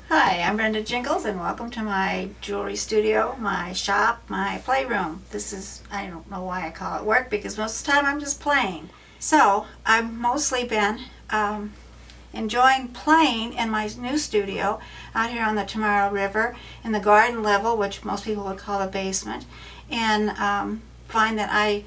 Hi, I'm Brenda Gingles and welcome to my jewelry studio, my shop, my playroom. I don't know why I call it work because most of the time I'm just playing. So I've mostly been enjoying playing in my new studio out here on the Tomorrow River in the garden level, which most people would call a basement, and find that I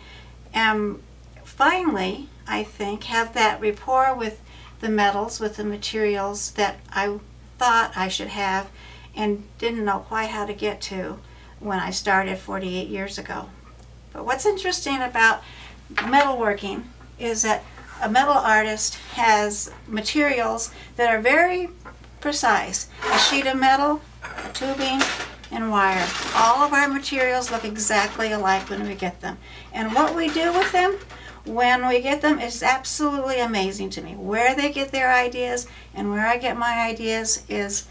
am finally, I think, have that rapport with the metals, with the materials that I thought I should have and didn't know quite how to get to when I started 48 years ago. But what's interesting about metalworking is that a metal artist has materials that are very precise. A sheet of metal, a tubing, and wire. All of our materials look exactly alike when we get them. And what we do with them when we get them is absolutely amazing to me. Where they get their ideas and where I get my ideas is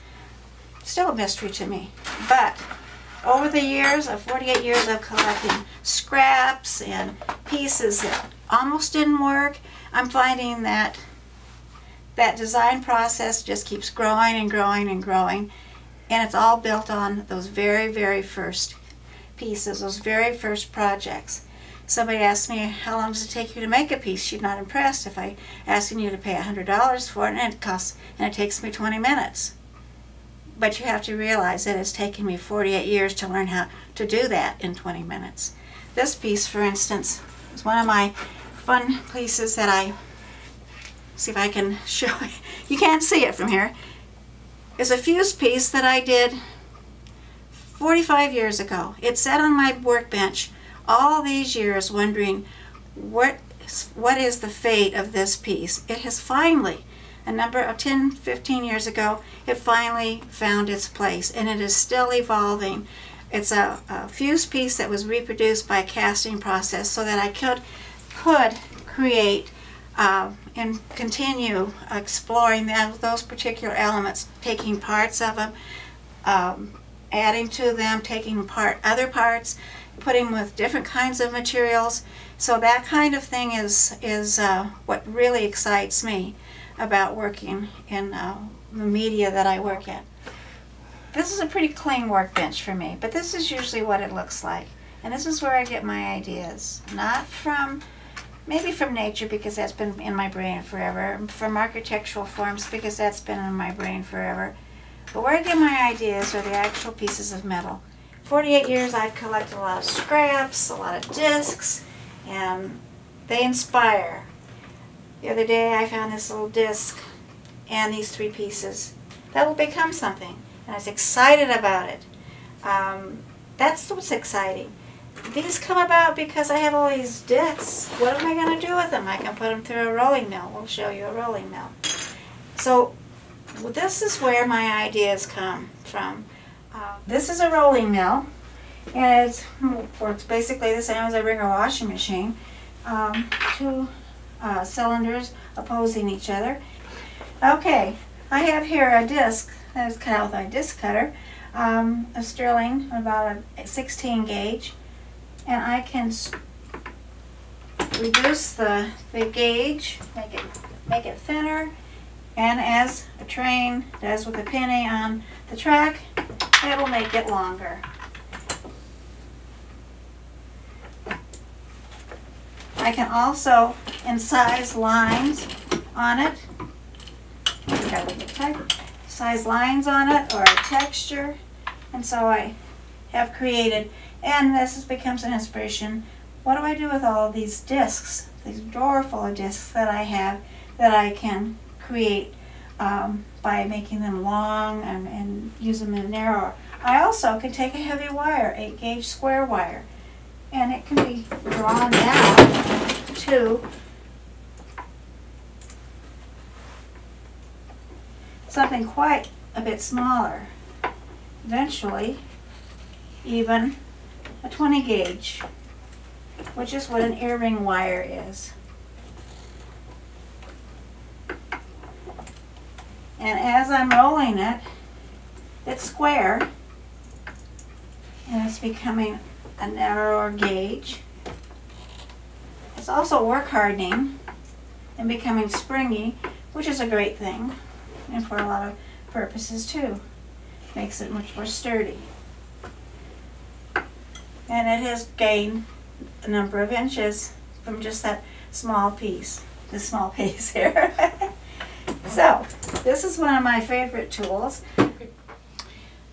still a mystery to me. But over the years, of 48 years of collecting scraps and pieces that almost didn't work, I'm finding that that design process just keeps growing and growing and growing, and it's all built on those very, very first pieces, those very first projects. Somebody asked me, how long does it take you to make a piece? She's not impressed if I asking you to pay $100 for it and it takes me 20 minutes. But you have to realize that it's taken me 48 years to learn how to do that in 20 minutes. This piece, for instance, is one of my fun pieces that I, see if I can show you. You can't see it from here. It's a fuse piece that I did 45 years ago. It sat on my workbench all these years wondering what is the fate of this piece. It has finally, a number of 10, 15 years ago, it finally found its place, and it is still evolving. It's a fuse piece that was reproduced by a casting process so that I could create and continue exploring those particular elements, taking parts of them, adding to them, taking apart other parts, putting them with different kinds of materials. So that kind of thing is what really excites me about working in the media that I work in. This is a pretty clean workbench for me, but this is usually what it looks like. And this is where I get my ideas. Not from, maybe from nature because that's been in my brain forever, from architectural forms because that's been in my brain forever. But where I get my ideas are the actual pieces of metal. 48 years I've collected a lot of scraps, a lot of discs, and they inspire. The other day I found this little disc and these 3 pieces. That will become something, and I was excited about it. That's what's exciting. These come about because I have all these discs. What am I going to do with them? I can put them through a rolling mill. We'll show you a rolling mill. So this is where my ideas come from. This is a rolling mill, and it works basically the same as a Ringer washing machine. 2 cylinders opposing each other. Okay, I have here a disc that is cut out with my disc cutter, a sterling, about a 16 gauge, and I can reduce the gauge, make it thinner, and as a train does with a penny on the track, it will make it longer. I can also incise lines on it. Size lines on it or a texture, and so I have created, and this becomes an inspiration. What do I do with all of these discs, these drawer full of discs that I have that I can create by making them long and use them in narrower. I also can take a heavy wire, 8 gauge square wire, and it can be drawn down to something quite a bit smaller. Eventually, even a 20 gauge, which is what an earring wire is. And as I'm rolling it, it's square, and it's becoming a narrower gauge. It's also work hardening and becoming springy, which is a great thing, and for a lot of purposes too. Makes it much more sturdy. And it has gained a number of inches from just that small piece, this small piece here. So, this is one of my favorite tools.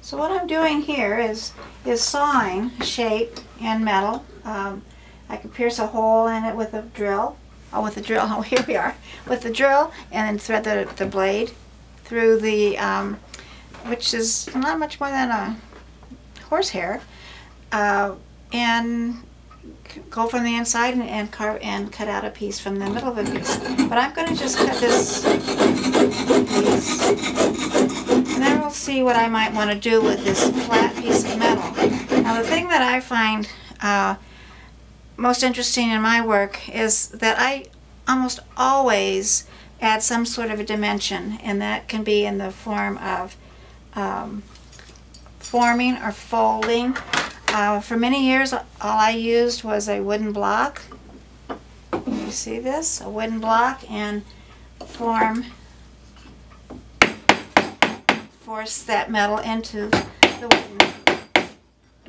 So what I'm doing here is sawing shape in metal. I can pierce a hole in it with a drill. Oh, here we are. With the drill, and then thread the blade through the, which is not much more than a horsehair, and go from the inside and carve and cut out a piece from the middle of a piece. But I'm going to just cut this piece, and then we'll see what I might want to do with this flat piece of metal. Now, the thing that I find most interesting in my work is that I almost always add some sort of a dimension, and that can be in the form of forming or folding. For many years, all I used was a wooden block. You see this? A wooden block, and force that metal into the wooden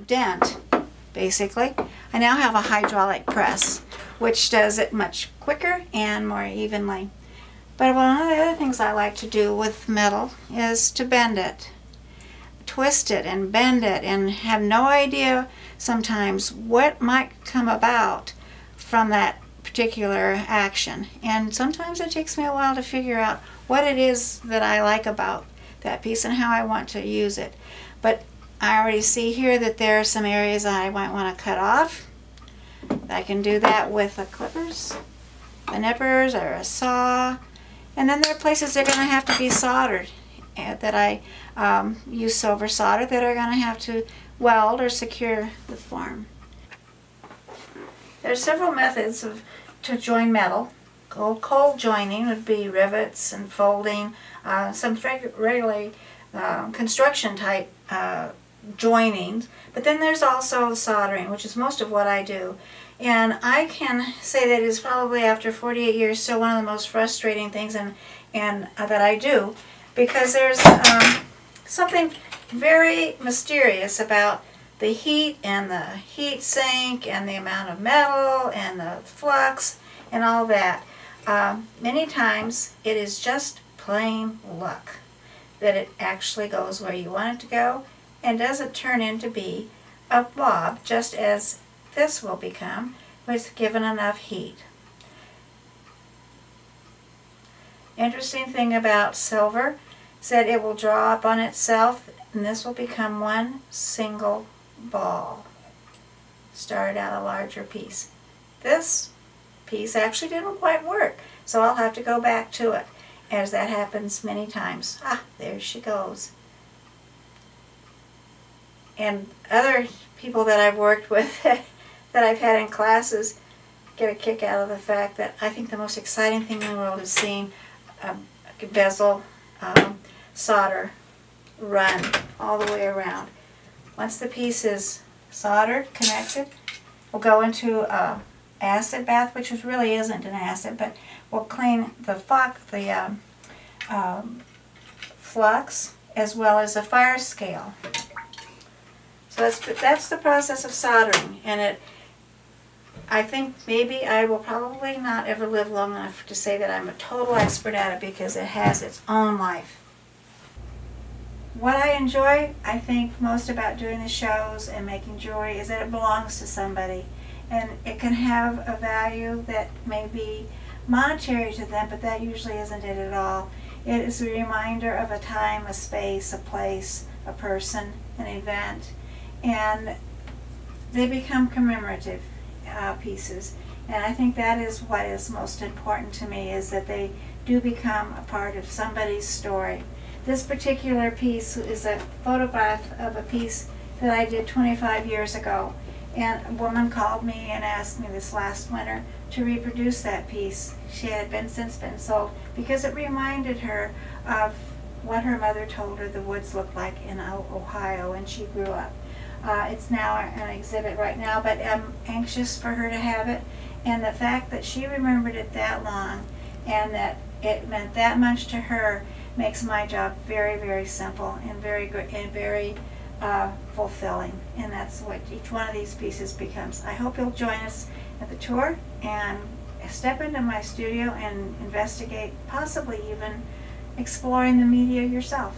dent, basically. I now have a hydraulic press, which does it much quicker and more evenly. But one of the other things I like to do with metal is to bend it. Twist it and bend it, and have no idea sometimes what might come about from that particular action. And sometimes it takes me a while to figure out what it is that I like about that piece and how I want to use it. But I already see here that there are some areas I might want to cut off. I can do that with the clippers, the nippers, or a saw. And then there are places that are going to have to be soldered, that I use silver solder, that are going to have to weld or secure the form. There are several methods to join metal. Cold joining would be rivets and folding, some regularly construction type joinings, but then there's also soldering, which is most of what I do. And I can say that it is probably, after 48 years, still one of the most frustrating things and that I do, because there's something very mysterious about the heat and the heat sink and the amount of metal and the flux and all that. Many times it is just plain luck that it actually goes where you want it to go and doesn't turn into be a blob, just as this will become with given enough heat. Interesting thing about silver is that it will draw up on itself, and this will become one single ball. Started out a larger piece. This piece actually didn't quite work, so I'll have to go back to it, as that happens many times. Ah, there she goes. And other people that I've worked with that I've had in classes get a kick out of the fact that I think the most exciting thing in the world is seeing a bezel solder run all the way around. Once the piece is soldered, connected, we'll go into a acid bath, which really isn't an acid, but we'll clean the flux as well as the fire scale. So that's the process of soldering, and I think maybe I will probably not ever live long enough to say that I'm a total expert at it, because it has its own life. What I enjoy, I think, most about doing the shows and making jewelry is that it belongs to somebody, and it can have a value that may be monetary to them, but that usually isn't it at all. It is a reminder of a time, a space, a place, a person, an event, and they become commemorative pieces. And I think that is what is most important to me, is that they do become a part of somebody's story. This particular piece is a photograph of a piece that I did 25 years ago, and a woman called me and asked me this last winter to reproduce that piece. She had since been sold, because it reminded her of what her mother told her the woods looked like in Ohio when she grew up. It's now an exhibit right now, but I'm anxious for her to have it, and the fact that she remembered it that long and that it meant that much to her makes my job very, very simple and very good and very fulfilling. And that's what each one of these pieces becomes. I hope you'll join us at the tour and step into my studio and investigate, possibly even exploring the media yourself.